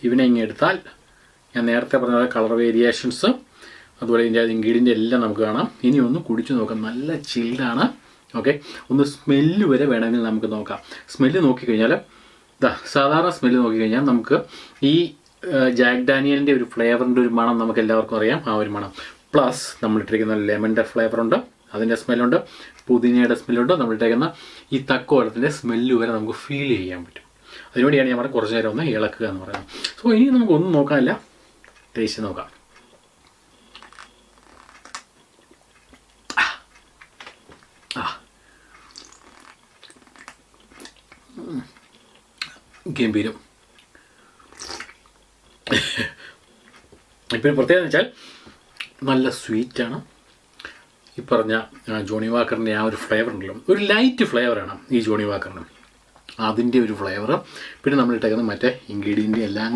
ഇവനെ ഇങ്ങനെ എടുത്താൽ ഞാൻ നേരത്തെ പറഞ്ഞ കളർ വേരിയേഷൻസ് അതുപോലെ ഇതിൻ്റെ ഇൻഗ്രീഡിയൻ്റ് എല്ലാം നമുക്ക് കാണാം. ഇനി ഒന്ന് കുടിച്ചു നോക്കാം. നല്ല ചിൽഡാണ്. ഓക്കെ, ഒന്ന് സ്മെല്ല് വരെ വേണമെങ്കിൽ നമുക്ക് നോക്കാം. സ്മെല്ല് നോക്കിക്കഴിഞ്ഞാൽ സാധാരണ സ്മെല്ല് നോക്കിക്കഴിഞ്ഞാൽ നമുക്ക് ഈ ജാക്ക് ഡാനിയലിൻ്റെ ഒരു ഫ്ലേവറിൻ്റെ ഒരു മണം നമുക്ക് എല്ലാവർക്കും അറിയാം. ആ ഒരു മണം പ്ലസ് നമ്മളിട്ടിരിക്കുന്ന ലെമണിൻ്റെ ഫ്ലേവറുണ്ട്, അതിൻ്റെ സ്മെല്ലുണ്ട്, പുതിനയുടെ സ്മെല്ലുണ്ട്, നമ്മളിട്ടേക്കുന്ന ഈ തക്കോലത്തിൻ്റെ സ്മെല്ല് വരെ നമുക്ക് ഫീൽ ചെയ്യാൻ പറ്റും. അതിനുവേണ്ടിയാണ് ഞാൻ പറഞ്ഞത് കുറച്ച് നേരം ഒന്ന് ഇളക്കുക എന്ന് പറയുന്നത്. സോ ഇനി നമുക്കൊന്നും നോക്കാനില്ല, ടേസ്റ്റ് നോക്കാം. ഗംഭീരം. ഇപ്പം പ്രത്യേകത വെച്ചാൽ നല്ല സ്വീറ്റാണ്. ഈ പറഞ്ഞ ജോണി വാക്കറിൻ്റെ ആ ഒരു ഫ്ലേവർ ഉണ്ടല്ലോ, ഒരു ലൈറ്റ് ഫ്ലേവറാണ് ഈ ജോണി വാക്കറിന്, അതിൻ്റെ ഒരു ഫ്ലേവർ. പിന്നെ നമ്മളിട്ടേക്കുന്ന മറ്റേ ഇൻഗ്രീഡിയൻ്റ് എല്ലാം